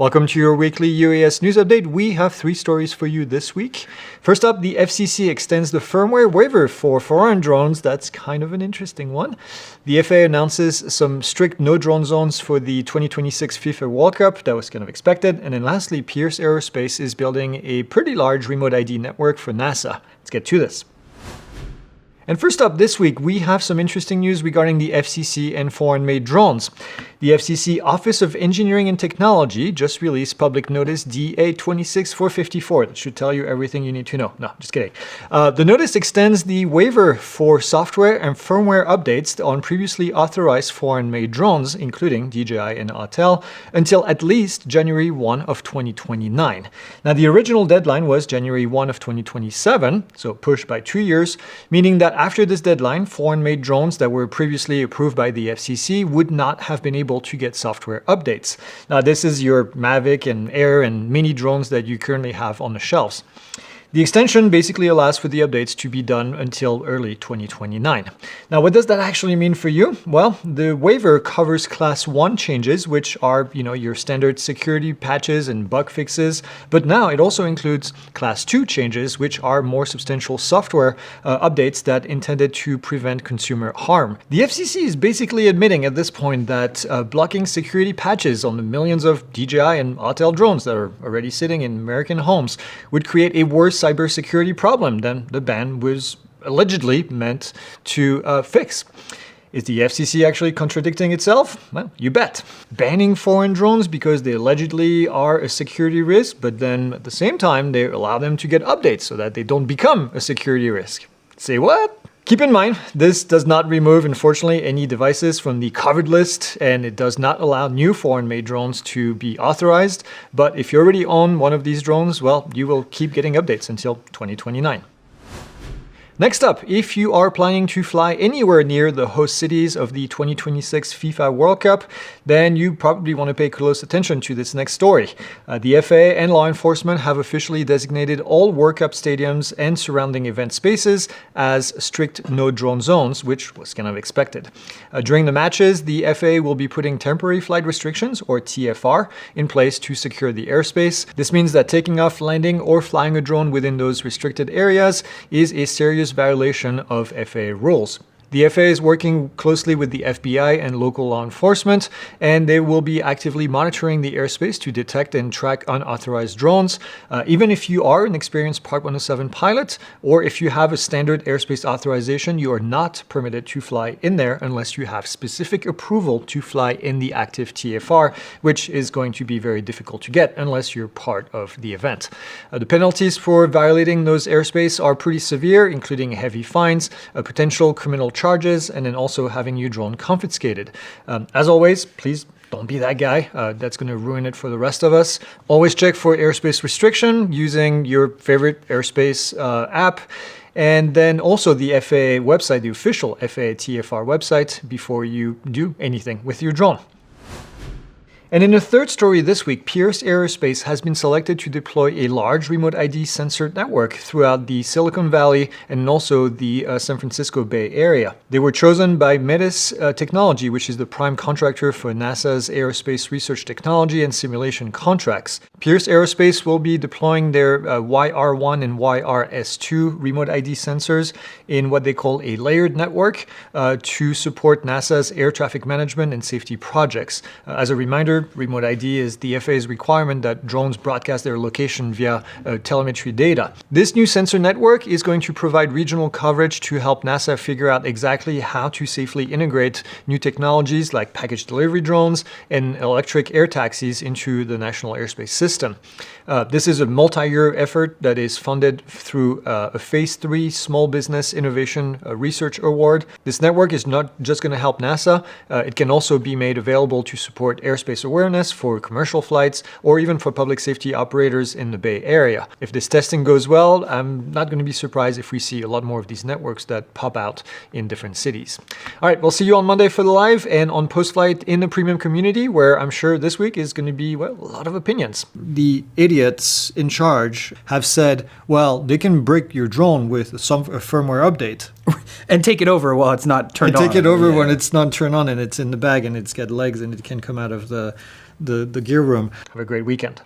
Welcome to your weekly UAS news update. We have 3 stories for you this week. First up, the FCC extends the firmware waiver for foreign drones. That's kind of an interesting one. The FAA announces some strict no-drone zones for the 2026 FIFA World Cup. That was kind of expected. And then lastly, Pierce Aerospace is building a pretty large remote ID network for NASA. Let's get to this. And first up this week, we have some interesting news regarding the FCC and foreign-made drones. The FCC Office of Engineering and Technology just released Public Notice DA 26454. That should tell you everything you need to know. No, just kidding. The notice extends the waiver for software and firmware updates on previously authorized foreign-made drones, including DJI and Autel, until at least January 1 of 2029. Now, the original deadline was January 1 of 2027, so pushed by 2 years, meaning that after this deadline, foreign-made drones that were previously approved by the FCC would not have been able to get software updates. Now, this is your Mavic and Air and mini drones that you currently have on the shelves. The extension basically allows for the updates to be done until early 2029. Now, what does that actually mean for you? Well, the waiver covers Class 1 changes, which are, your standard security patches and bug fixes. But now it also includes Class 2 changes, which are more substantial software updates that intended to prevent consumer harm. The FCC is basically admitting at this point that blocking security patches on the millions of DJI and Autel drones that are already sitting in American homes would create a worse cybersecurity problem than the ban was allegedly meant to fix. Is the FCC actually contradicting itself? Well, you bet. Banning foreign drones because they allegedly are a security risk, but then at the same time, they allow them to get updates so that they don't become a security risk. Say what? Keep in mind, this does not remove, unfortunately, any devices from the covered list, and it does not allow new foreign-made drones to be authorized. But if you already own one of these drones, well, you will keep getting updates until 2029. Next up, if you are planning to fly anywhere near the host cities of the 2026 FIFA World Cup, then you probably want to pay close attention to this next story. The FAA and law enforcement have officially designated all World Cup stadiums and surrounding event spaces as strict no-drone zones, which was kind of expected. During the matches, the FAA will be putting temporary flight restrictions, or TFR, in place to secure the airspace. This means that taking off, landing, or flying a drone within those restricted areas is a serious violation of FAA rules. The FAA is working closely with the FBI and local law enforcement, and they will be actively monitoring the airspace to detect and track unauthorized drones. Even if you are an experienced Part 107 pilot, or if you have a standard airspace authorization, you are not permitted to fly in there unless you have specific approval to fly in the active TFR, which is going to be very difficult to get unless you're part of the event. The penalties for violating those airspace are pretty severe, including heavy fines, potential criminal charges, and then also having your drone confiscated. As always, please don't be that guy. That's going to ruin it for the rest of us. Always check for airspace restriction using your favorite airspace app. And then also the FAA website, the official FAA TFR website, before you do anything with your drone. And in the third story this week, Pierce Aerospace has been selected to deploy a large remote ID sensor network throughout the Silicon Valley and also the San Francisco Bay Area. They were chosen by Metis Technology, which is the prime contractor for NASA's aerospace research technology and simulation contracts. Pierce Aerospace will be deploying their YR1 and YRS2 remote ID sensors in what they call a layered network to support NASA's air traffic management and safety projects. As a reminder, remote ID is the FAA's requirement that drones broadcast their location via telemetry data. This new sensor network is going to provide regional coverage to help NASA figure out exactly how to safely integrate new technologies like package delivery drones and electric air taxis into the national airspace system. This is a multi-year effort that is funded through a Phase 3 Small Business Innovation Research Award. This network is not just going to help NASA. It can also be made available to support airspace awareness for commercial flights or even for public safety operators in the Bay Area. If this testing goes well, I'm not going to be surprised if we see a lot more of these networks that pop out in different cities. All right, we'll see you on Monday for the live and on post-flight in the premium community, where I'm sure this week is going to be, well, a lot of opinions. The idiots in charge have said, well, they can break your drone with a firmware update. And take it over while it's not turned on. And take it over when it's not turned on and it's in the bag and it's got legs and it can come out of the the gear room. Have a great weekend.